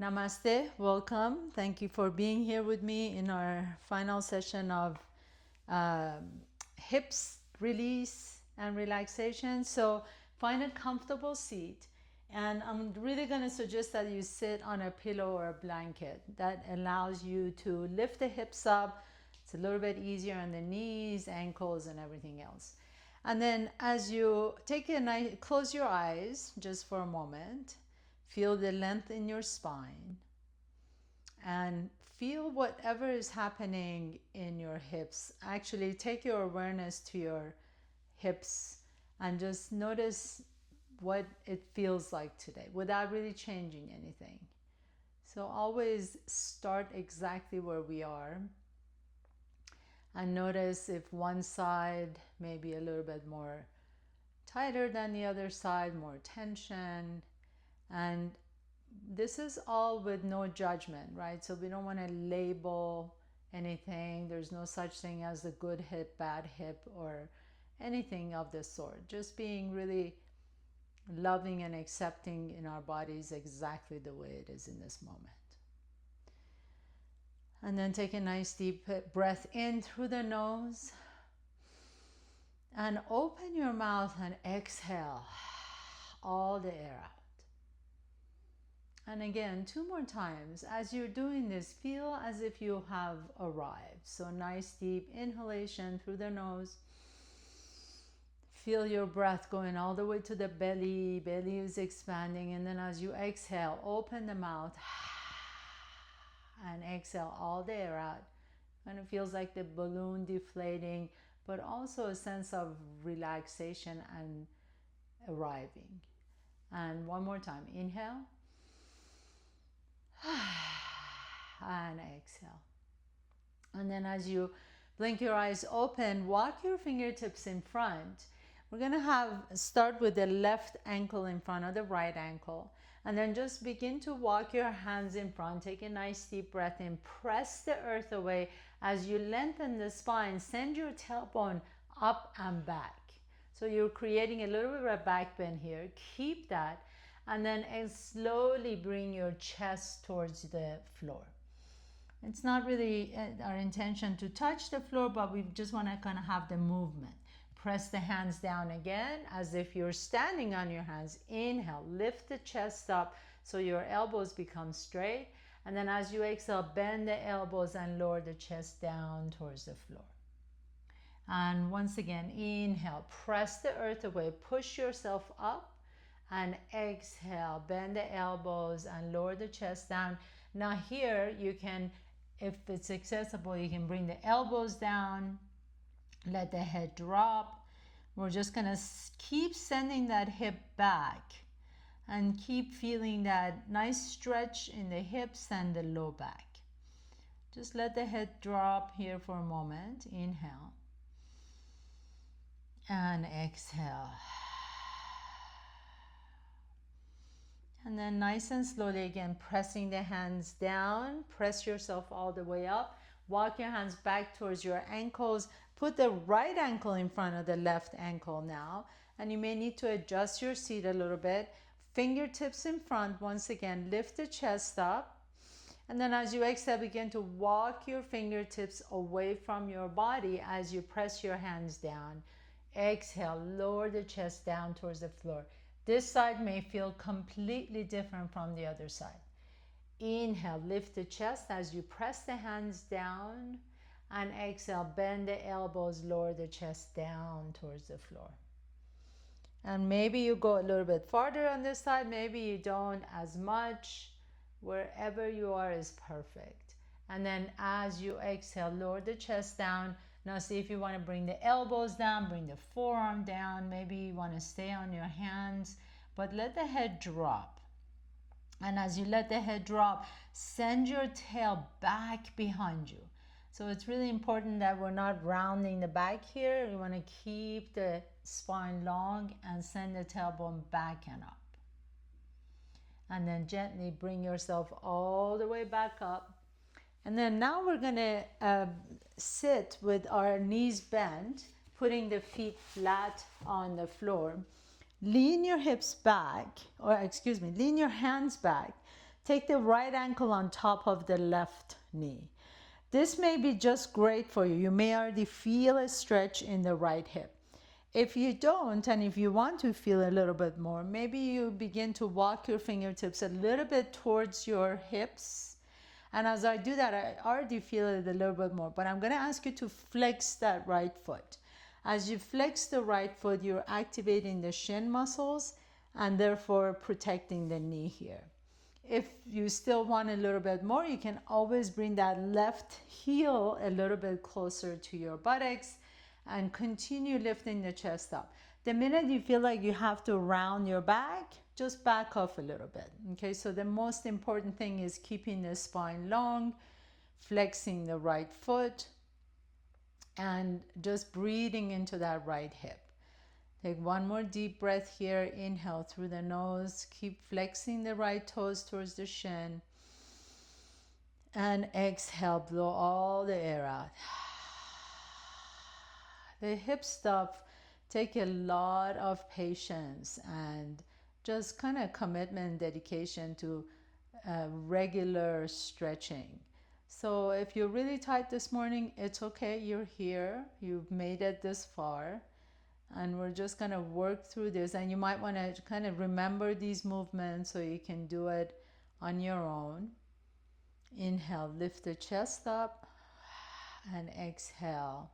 Namaste, welcome. Thank you for being here with me in our final session of hips release and relaxation. So find a comfortable seat, and I'm really going to suggest that you sit on a pillow or a blanket that allows you to lift the hips up. It's a little bit easier on the knees, ankles, and everything else. And then as you take a nice, close your eyes just for a moment. Feel the length in your spine and feel whatever is happening in your hips. Actually, take your awareness to your hips and just notice what it feels like today without really changing anything. So always start exactly where we are and notice if one side may be a little bit more tighter than the other side, more tension. And this is all with no judgment, right? So we don't want to label anything. There's no such thing as a good hip, bad hip, or anything of the sort. Just being really loving and accepting in our bodies exactly the way it is in this moment. And then take a nice deep breath in through the nose and open your mouth and exhale all the air out. And again, 2 more times. As you're doing this, feel as if you have arrived. So nice deep inhalation through the nose. Feel your breath going all the way to the belly. Belly is expanding. And then as you exhale, open the mouth and exhale all the air out. Kind of feels like the balloon deflating, but also a sense of relaxation and arriving. And one more time. Inhale. And exhale. And then as you blink your eyes open, walk your fingertips in front. We're going to start with the left ankle in front of the right ankle. And then just begin to walk your hands in front. Take a nice deep breath in. Press the earth away. As you lengthen the spine, send your tailbone up and back. So you're creating a little bit of a back bend here. Keep that. And then slowly bring your chest towards the floor. It's not really our intention to touch the floor, but we just want to kind of have the movement. Press the hands down again as if you're standing on your hands. Inhale, lift the chest up so your elbows become straight. And then as you exhale, bend the elbows and lower the chest down towards the floor. And once again, inhale, press the earth away, push yourself up. And exhale, bend the elbows and lower the chest down. Now here you can, if it's accessible, you can bring the elbows down, let the head drop. We're just gonna keep sending that hip back and keep feeling that nice stretch in the hips and the low back. Just let the head drop here for a moment. Inhale and exhale. And then nice and slowly again, pressing the hands down, press yourself all the way up. Walk your hands back towards your ankles. Put the right ankle in front of the left ankle now. And you may need to adjust your seat a little bit. Fingertips in front. Once again, lift the chest up. And then as you exhale, begin to walk your fingertips away from your body as you press your hands down. Exhale, lower the chest down towards the floor. This side may feel completely different from the other side. Inhale, lift the chest as you press the hands down. And exhale, bend the elbows, lower the chest down towards the floor. And maybe you go a little bit farther on this side, maybe you don't as much. Wherever you are is perfect. And then as you exhale, lower the chest down. Now see if you want to bring the elbows down, bring the forearm down. Maybe you want to stay on your hands, but let the head drop. And as you let the head drop, send your tail back behind you. So it's really important that we're not rounding the back here. You want to keep the spine long and send the tailbone back and up. And then gently bring yourself all the way back up. And then now we're going to sit with our knees bent, putting the feet flat on the floor. Lean your hips back, or excuse me, lean your hands back. Take the right ankle on top of the left knee. This may be just great for you. You may already feel a stretch in the right hip. If you don't, and if you want to feel a little bit more, maybe you begin to walk your fingertips a little bit towards your hips. And as I do that, I already feel it a little bit more, but I'm going to ask you to flex that right foot. As you flex the right foot, you're activating the shin muscles and therefore protecting the knee here. If you still want a little bit more, you can always bring that left heel a little bit closer to your buttocks and continue lifting the chest up. The minute you feel like you have to round your back, just back off a little bit. Okay, so the most important thing is keeping the spine long, flexing the right foot, and just breathing into that right hip. Take one more deep breath here. Inhale through the nose. Keep flexing the right toes towards the shin. And exhale, blow all the air out. The hip stuff take a lot of patience and just kind of commitment, dedication to regular stretching. So if you're really tight this morning, it's okay. You're here. You've made it this far. And we're just going to work through this. And you might want to kind of remember these movements so you can do it on your own. Inhale, lift the chest up, and exhale.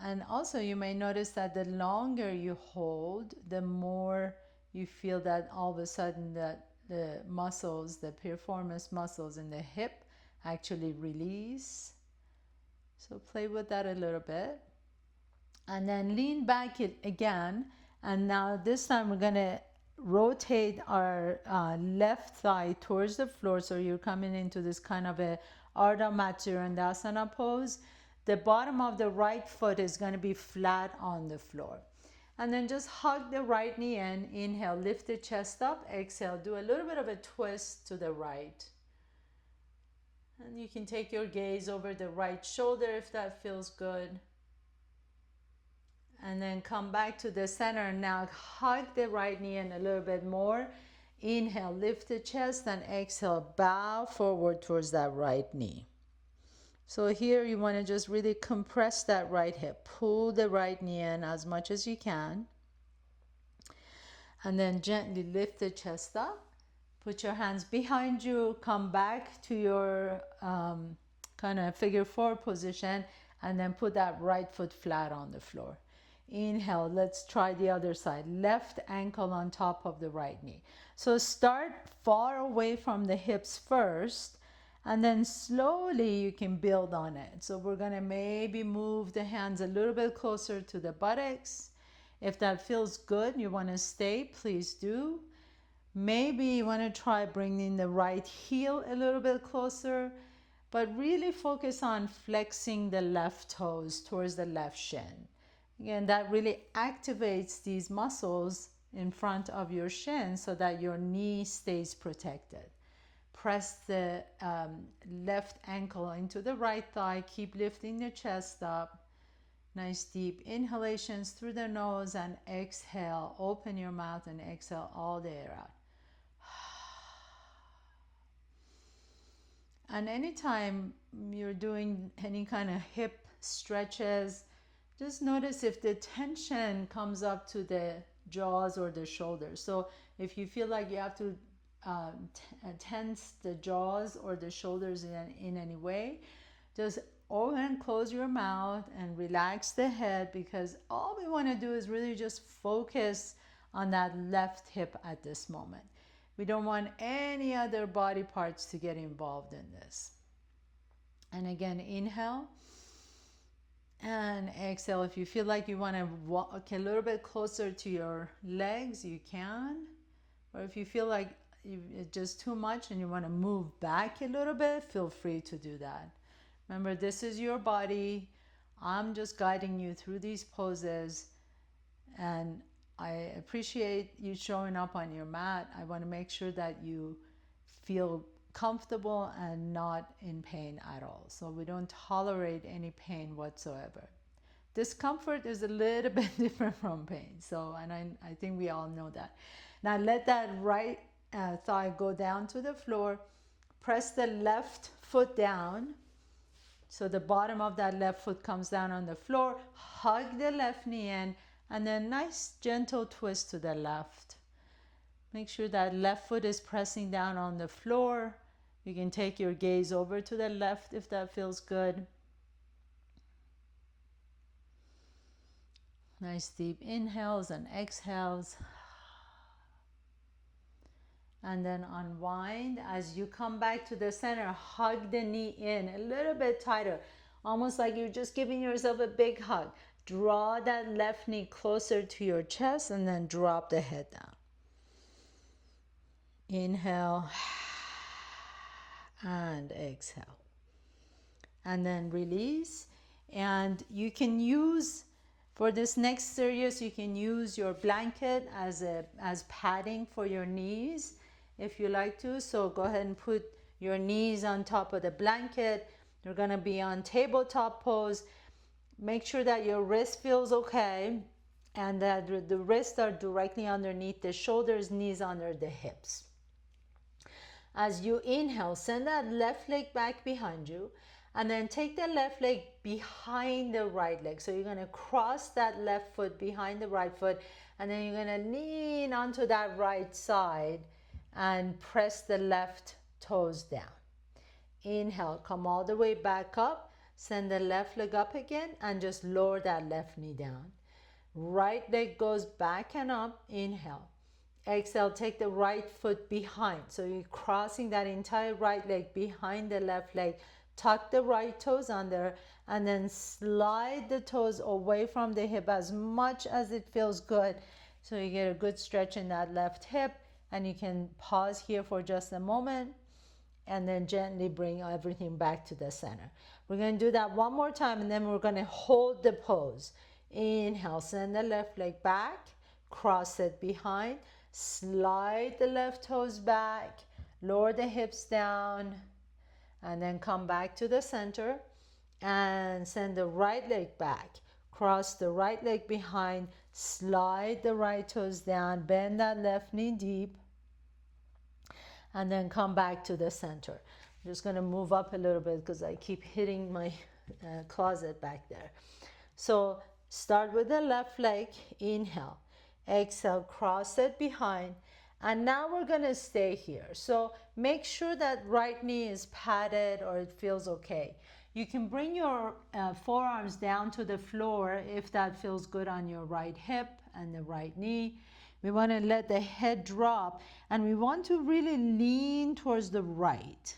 And also you may notice that the longer you hold, the more you feel that all of a sudden that the muscles, the piriformis muscles in the hip actually release. So play with that a little bit. And then lean back again. And now this time we're going to rotate our left thigh towards the floor. So you're coming into this kind of a Ardha Matsyendrasana pose. The bottom of the right foot is going to be flat on the floor. And then just hug the right knee in. Inhale, lift the chest up. Exhale, do a little bit of a twist to the right. And you can take your gaze over the right shoulder if that feels good. And then come back to the center. Now hug the right knee in a little bit more. Inhale, lift the chest, and exhale, bow forward towards that right knee. So here you want to just really compress that right hip. Pull the right knee in as much as you can. And then gently lift the chest up. Put your hands behind you. Come back to your kind of figure four position. And then put that right foot flat on the floor. Inhale, let's try the other side. Left ankle on top of the right knee. So start far away from the hips first, and then slowly you can build on it. So we're gonna maybe move the hands a little bit closer to the buttocks. If that feels good, you wanna stay, please do. Maybe you wanna try bringing the right heel a little bit closer, but really focus on flexing the left toes towards the left shin. Again, that really activates these muscles in front of your shin so that your knee stays protected. Press the left ankle into the right thigh. Keep lifting the chest up. Nice deep inhalations through the nose and exhale. Open your mouth and exhale all the air out. And anytime you're doing any kind of hip stretches, just notice if the tension comes up to the jaws or the shoulders. So if you feel like you have to tense the jaws or the shoulders in any way, just open and close your mouth and relax the head, because all we want to do is really just focus on that left hip at this moment. We don't want any other body parts to get involved in this. And again, inhale. And exhale. If you feel like you want to walk a little bit closer to your legs, you can. Or if you feel like it's just too much and you want to move back a little bit, feel free to do that. Remember, this is your body. I'm just guiding you through these poses. And I appreciate you showing up on your mat. I want to make sure that you feel comfortable and not in pain at all. So we don't tolerate any pain whatsoever. discomfort is a little bit different from pain. So, and I think we all know that. Now let that right thigh go down to the floor. Press the left foot down. So the bottom of that left foot comes down on the floor. Hug the left knee in, and then nice gentle twist to the left. Make sure that left foot is pressing down on the floor. You can take your gaze over to the left if that feels good. Nice deep inhales and exhales. And then unwind. As you come back to the center, hug the knee in a little bit tighter, almost like you're just giving yourself a big hug. Draw that left knee closer to your chest and then drop the head down. Inhale and exhale. And then release. And you can use, for this next series, you can use your blanket as padding for your knees if you like to. So go ahead and put your knees on top of the blanket. You're going to be on tabletop pose. Make sure that your wrist feels okay and that the wrists are directly underneath the shoulders, knees under the hips. As you inhale, send that left leg back behind you, and then take the left leg behind the right leg. So you're going to cross that left foot behind the right foot, and then you're going to lean onto that right side and press the left toes down. Inhale, come all the way back up, send the left leg up again, and just lower that left knee down. Right leg goes back and up. Inhale. Exhale, take the right foot behind. So you're crossing that entire right leg behind the left leg. Tuck the right toes under and then slide the toes away from the hip as much as it feels good. So you get a good stretch in that left hip, and you can pause here for just a moment and then gently bring everything back to the center. We're going to do that one more time, and then we're going to hold the pose. Inhale, send the left leg back, cross it behind. Slide the left toes back, lower the hips down, and then come back to the center and send the right leg back. Cross the right leg behind, slide the right toes down, bend that left knee deep, and then come back to the center. I'm just going to move up a little bit because I keep hitting my closet back there. So start with the left leg, inhale. Exhale, cross it behind, and now we're going to stay here. So make sure that right knee is padded or it feels okay. You can bring your forearms down to the floor if that feels good on your right hip and the right knee. We want to let the head drop, and we want to really lean towards the right.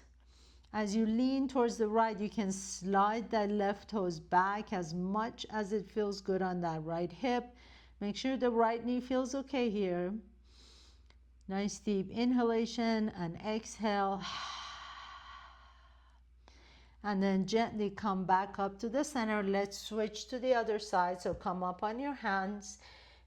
As you lean towards the right, you can slide that left toes back as much as it feels good on that right hip. Make sure the right knee feels okay here. Nice deep inhalation and exhale. And then gently come back up to the center. Let's switch to the other side. So come up on your hands.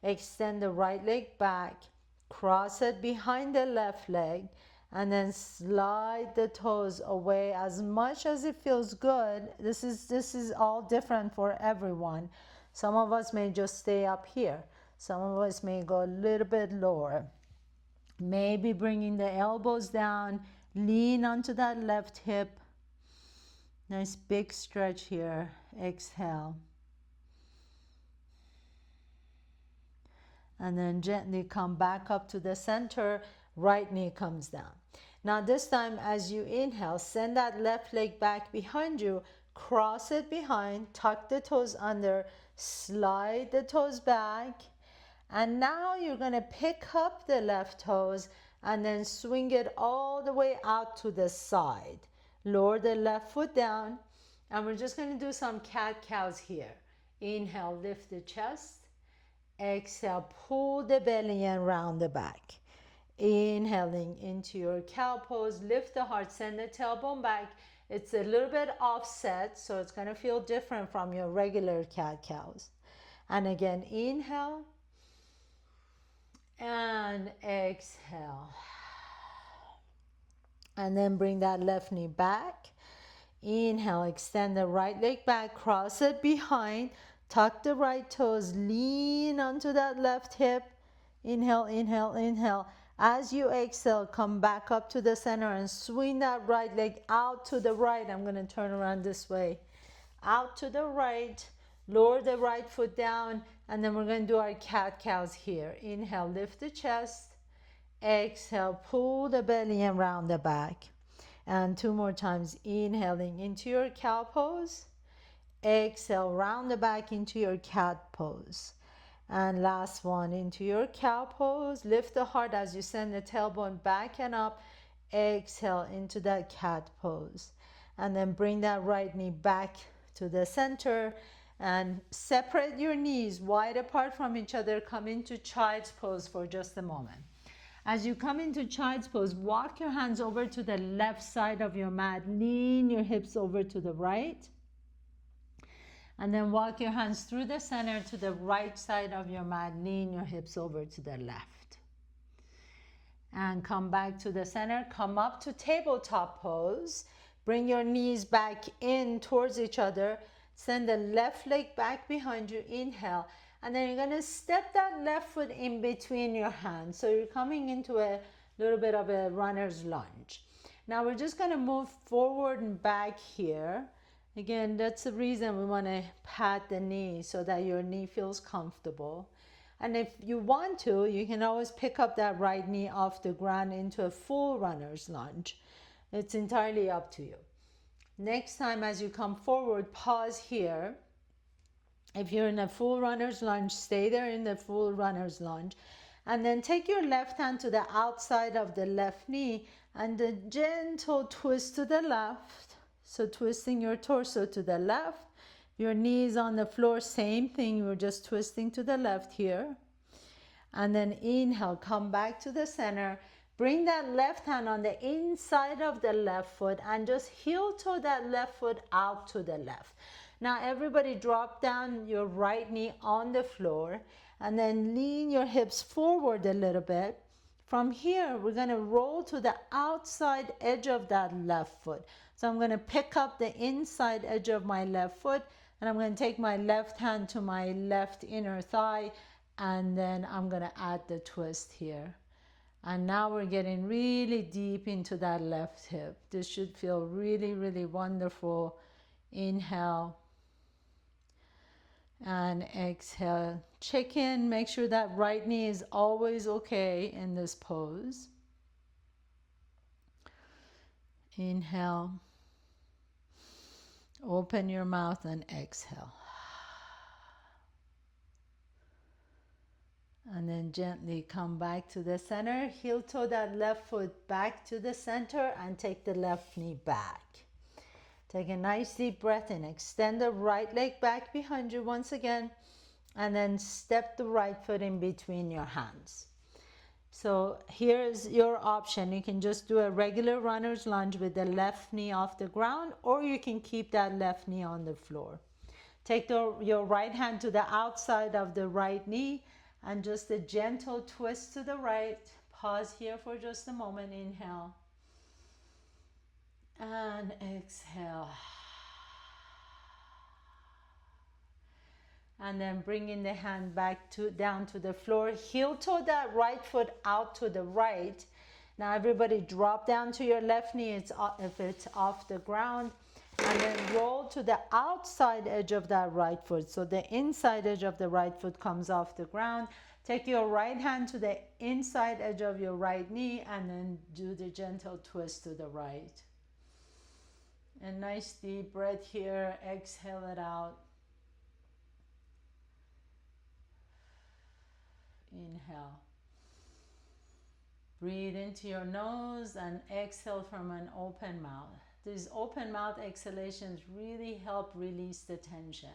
Extend the right leg back. Cross it behind the left leg. And then slide the toes away as much as it feels good. This is all different for everyone. Some of us may just stay up here. Some of us may go a little bit lower. Maybe bringing the elbows down, lean onto that left hip. Nice big stretch here. Exhale. And then gently come back up to the center. Right knee comes down. Now this time as you inhale, send that left leg back behind you. Cross it behind, tuck the toes under, slide the toes back, and now you're going to pick up the left toes and then swing it all the way out to the side. Lower the left foot down, and we're just going to do some cat-cows here. Inhale, lift the chest. Exhale, pull the belly and round the back. Inhaling into your cow pose, lift the heart, send the tailbone back. It's a little bit offset, so it's going to feel different from your regular cat-cows. And again, inhale and exhale. And then bring that left knee back. Inhale, extend the right leg back, cross it behind, Tuck the right toes, lean onto that left hip. Inhale, inhale, inhale. As you exhale, come back up to the center and swing that right leg out to the right. I'm going to turn around this way. Out to the right, lower the right foot down, and then we're going to do our cat-cows here. Inhale, lift the chest. Exhale, pull the belly and round the back. And 2 more times, inhaling into your cow pose. Exhale, round the back into your cat pose. And last one, into your cow pose. Lift the heart as you send the tailbone back and up. Exhale into that cat pose. And then bring that right knee back to the center and separate your knees wide apart from each other. Come into child's pose for just a moment. As you come into child's pose, walk your hands over to the left side of your mat. Lean your hips over to the right. And then walk your hands through the center to the right side of your mat. Lean your hips over to the left. And come back to the center. Come up to tabletop pose. Bring your knees back in towards each other. Send the left leg back behind you. Inhale. And then you're going to step that left foot in between your hands. So you're coming into a little bit of a runner's lunge. Now we're just going to move forward and back here. Again, that's the reason we want to pat the knee so that your knee feels comfortable. And if you want to, you can always pick up that right knee off the ground into a full runner's lunge. It's entirely up to you. Next time as you come forward, pause here. If you're in a full runner's lunge, stay there in the full runner's lunge. And then take your left hand to the outside of the left knee and a gentle twist to the left. So twisting your torso to the left. Your knees on the floor, same thing. We're just twisting to the left here. And then inhale, come back to the center. Bring that left hand on the inside of the left foot and just heel toe that left foot out to the left. Now everybody drop down your right knee on the floor and then lean your hips forward a little bit. From here, we're going to roll to the outside edge of that left foot. So I'm going to pick up the inside edge of my left foot and I'm going to take my left hand to my left inner thigh and then I'm going to add the twist here. And now we're getting really deep into that left hip. This should feel really, really wonderful. Inhale and exhale. Check in, make sure that right knee is always okay in this pose. Inhale. Open your mouth and exhale. And then gently come back to the center. Heel toe that left foot back to the center and take the left knee back. Take a nice deep breath in. Extend the right leg back behind you once again. And then step the right foot in between your hands. So here's your option. You can just do a regular runner's lunge with the left knee off the ground, or you can keep that left knee on the floor. Take your right hand to the outside of the right knee and just a gentle twist to the right. Pause here for just a moment. Inhale and exhale. And then bringing the hand back down to the floor. Heel toe that right foot out to the right. Now everybody drop down to your left knee if it's off the ground. And then roll to the outside edge of that right foot. So the inside edge of the right foot comes off the ground. Take your right hand to the inside edge of your right knee and then do the gentle twist to the right. A nice deep breath here. Exhale it out. Inhale. Breathe into your nose and exhale from an open mouth. These open mouth exhalations really help release the tension.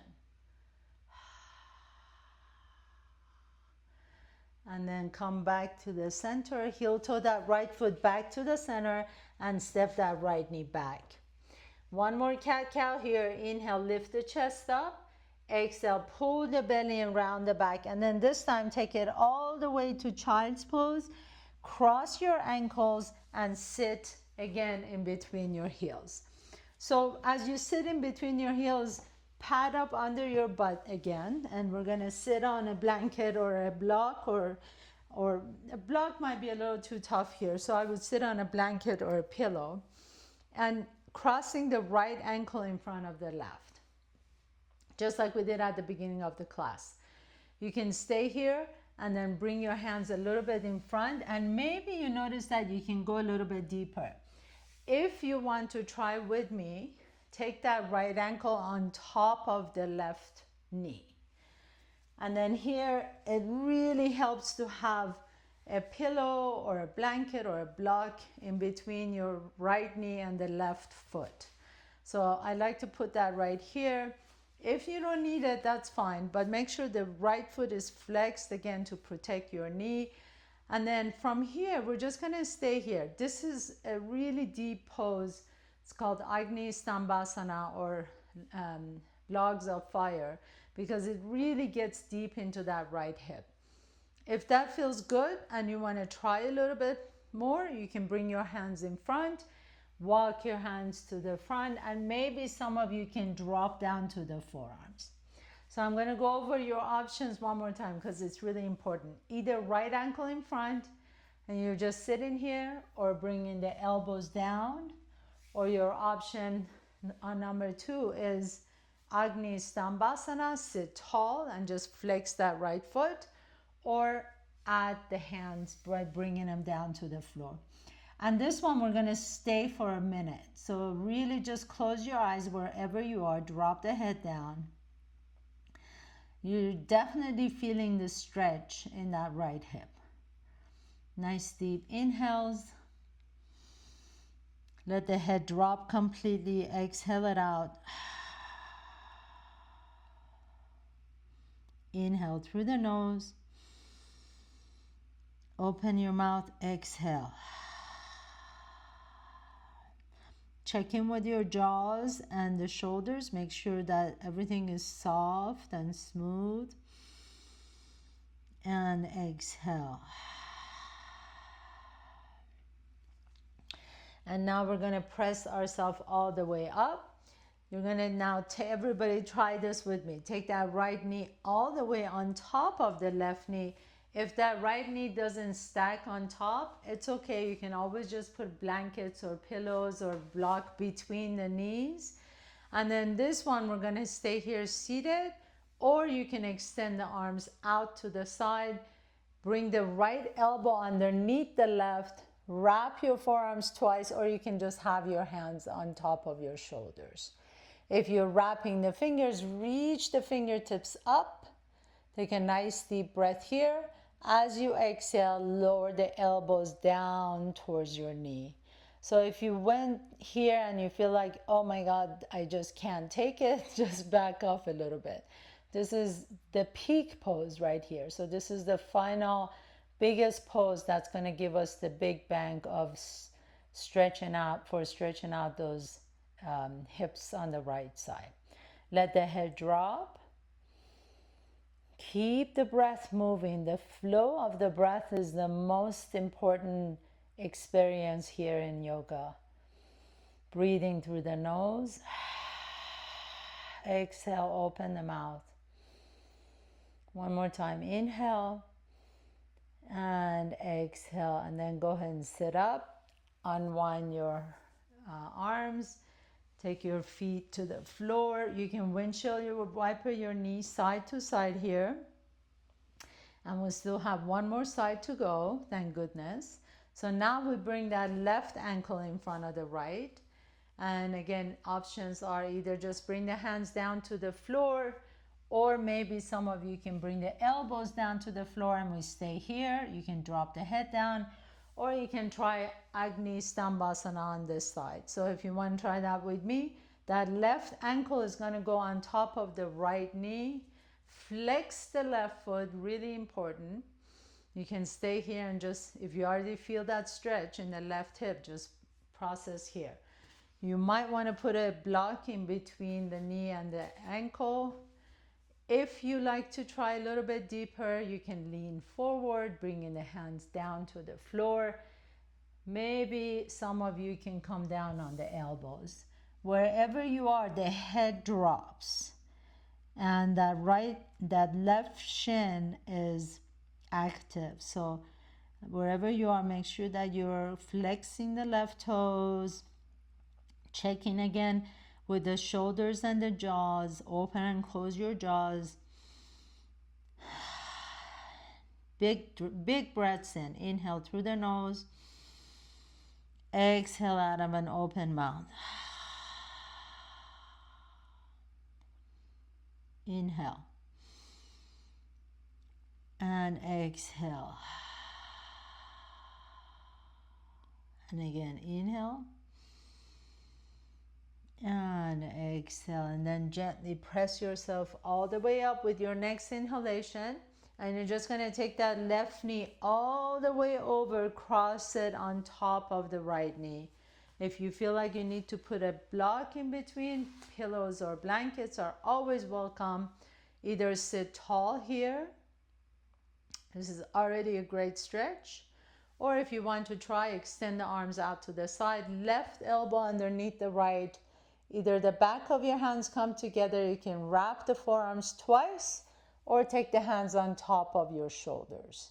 And then come back to the center. Heel toe that right foot back to the center and step that right knee back. One more cat-cow here. Inhale, lift the chest up. Exhale, pull the belly and round the back. And then this time, take it all the way to child's pose. Cross your ankles and sit again in between your heels. So as you sit in between your heels, pad up under your butt again, and we're gonna sit on a blanket or a block, or a block might be a little too tough here, so I would sit on a blanket or a pillow, and crossing the right ankle in front of the left, just like we did at the beginning of the class. You can stay here and then bring your hands a little bit in front, and maybe you notice that you can go a little bit deeper. If you want to try with me, take that right ankle on top of the left knee. And then here, it really helps to have a pillow or a blanket or a block in between your right knee and the left foot. So I like to put that right here. If you don't need it, that's fine, but make sure the right foot is flexed again to protect your knee. And then from here, we're just gonna stay here. This is a really deep pose. It's called Agni Stambhasana, or logs of fire, because it really gets deep into that right hip. If that feels good and you wanna try a little bit more, you can bring your hands in front, walk your hands to the front, and maybe some of you can drop down to the forearms. So I'm going to go over your options one more time because it's really important. Either right ankle in front and you're just sitting here, or bringing the elbows down, or your option on number 2 is Agni Stambhasana, sit tall and just flex that right foot, or add the hands by bringing them down to the floor. And this one, we're gonna stay for a minute. So really just close your eyes wherever you are, drop the head down. You're definitely feeling the stretch in that right hip. Nice deep inhales. Let the head drop completely, exhale it out. Inhale through the nose. Open your mouth, exhale. Check in with your jaws and the shoulders. Make sure that everything is soft and smooth. And exhale. And now we're going to press ourselves all the way up. You're going to now, everybody try this with me. Take that right knee all the way on top of the left knee. If that right knee doesn't stack on top, it's okay. You can always just put blankets or pillows or block between the knees. And then this one, we're gonna stay here seated, or you can extend the arms out to the side. Bring the right elbow underneath the left, wrap your forearms twice, or you can just have your hands on top of your shoulders. If you're wrapping the fingers, reach the fingertips up. Take a nice deep breath here. As you exhale, lower the elbows down towards your knee. So if you went here and you feel like, oh my God, I just can't take it, just back off a little bit. This is the peak pose right here. So this is the final biggest pose that's going to give us the big bang of stretching out those hips on the right side. Let the head drop. Keep the breath moving. The flow of the breath is the most important experience here in yoga. Breathing through the nose. Exhale, open the mouth. One more time. Inhale and exhale, and then go ahead and sit up. Unwind your arms. Take your feet to the floor. You can windshield your wiper your knees side to side here. And we still have one more side to go, thank goodness. So now we bring that left ankle in front of the right. And again, options are either just bring the hands down to the floor, or maybe some of you can bring the elbows down to the floor and we stay here. You can drop the head down, or you can try Agni Stambhasana on this side. So if you want to try that with me, that left ankle is going to go on top of the right knee. Flex the left foot, really important. You can stay here and just, if you already feel that stretch in the left hip, just process here. You might want to put a block in between the knee and the ankle. If you like to try a little bit deeper, you can lean forward, bringing the hands down to the floor. Maybe some of you can come down on the elbows. Wherever you are, the head drops. and that left shin is active. So wherever you are, make sure that you're flexing the left toes, checking again with the shoulders and the jaws. Open and close your jaws. Big breaths in. Inhale through the nose. Exhale out of an open mouth. Inhale. And exhale. And again, inhale. And exhale. And then gently press yourself all the way up with your next inhalation. And you're just going to take that left knee all the way over, cross it on top of the right knee. If you feel like you need to put a block in between, pillows or blankets are always welcome. Either sit tall here. This is already a great stretch. Or if you want to try, extend the arms out to the side. Left elbow underneath the right. Either the back of your hands come together. You can wrap the forearms twice or take the hands on top of your shoulders.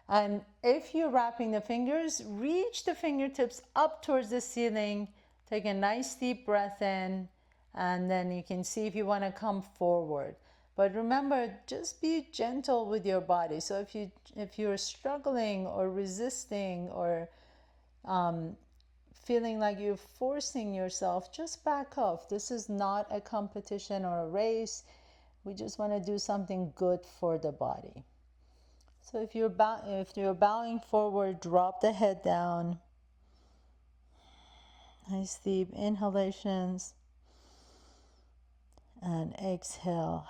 And if you're wrapping the fingers, reach the fingertips up towards the ceiling. Take a nice deep breath in, and then you can see if you want to come forward. But remember, just be gentle with your body. So if you're struggling or resisting or feeling like you're forcing yourself, just back off. This is not a competition or a race. We just want to do something good for the body. So if you're bowing forward, drop the head down. Nice deep inhalations and exhale.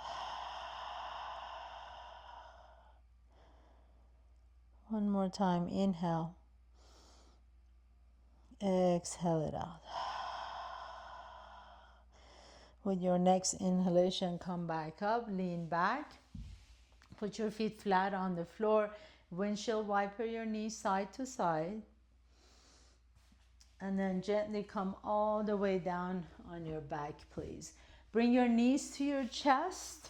One more time, inhale. Exhale it out. With your next inhalation, come back up, lean back. Put your feet flat on the floor. Windshield wiper your knees side to side. And then gently come all the way down on your back, please. Bring your knees to your chest.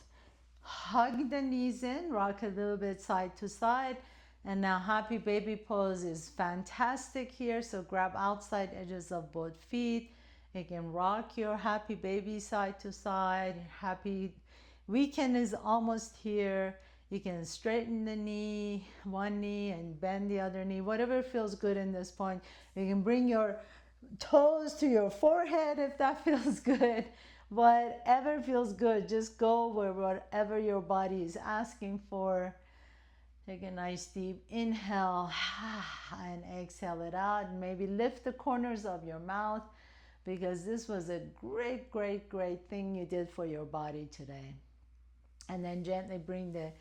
Hug the knees in. Rock a little bit side to side. And now happy baby pose is fantastic here. So grab outside edges of both feet. You can rock your happy baby side to side. Happy weekend is almost here. You can straighten the knee, one knee, and bend the other knee, whatever feels good in this point. You can bring your toes to your forehead if that feels good. Whatever feels good, just go where whatever your body is asking for. Take a nice deep inhale and exhale it out. And maybe lift the corners of your mouth, because this was a great, great, great thing you did for your body today. And then gently bring the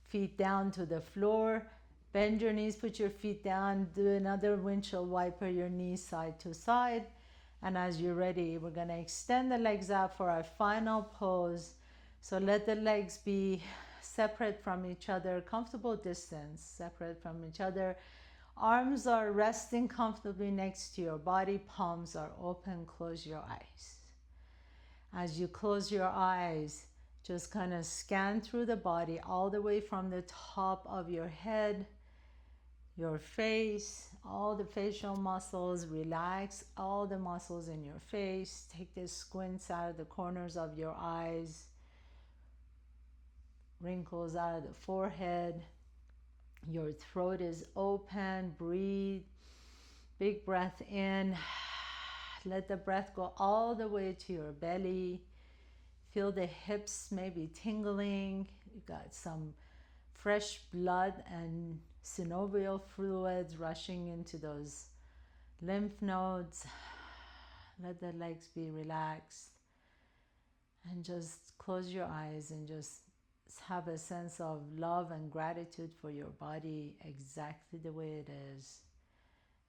feet down to the floor. Bend your knees, put your feet down. Do another windshield wiper your knees side to side. And as you're ready, we're going to extend the legs out for our final pose. So let the legs be separate from each other, comfortable distance, separate from each other. Arms are resting comfortably next to your body. Palms are open. Close your eyes. As you close your eyes, just kind of scan through the body all the way from the top of your head, your face, all the facial muscles. Relax all the muscles in your face. Take the squints out of the corners of your eyes. Wrinkles out of the forehead. Your throat is open. Breathe. Big breath in. Let the breath go all the way to your belly. Feel the hips maybe tingling. You got some fresh blood and synovial fluids rushing into those lymph nodes. Let the legs be relaxed. And just close your eyes and just have a sense of love and gratitude for your body exactly the way it is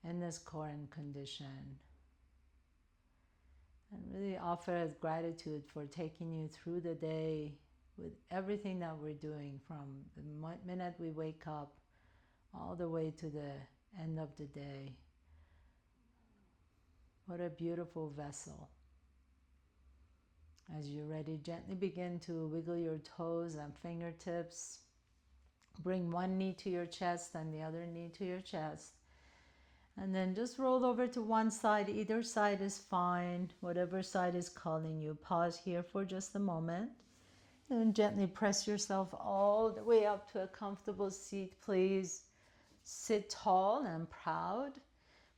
in this current condition. And really offer gratitude for taking you through the day with everything that we're doing, from the minute we wake up all the way to the end of the day. What a beautiful vessel. As you're ready, gently begin to wiggle your toes and fingertips. Bring one knee to your chest and the other knee to your chest. And then just roll over to one side. Either side is fine. Whatever side is calling you. Pause here for just a moment. And gently press yourself all the way up to a comfortable seat, please. Sit tall and proud.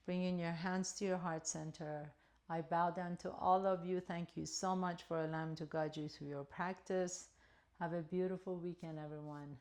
Bringing your hands to your heart center. I bow down to all of you. Thank you so much for allowing me to guide you through your practice. Have a beautiful weekend, everyone.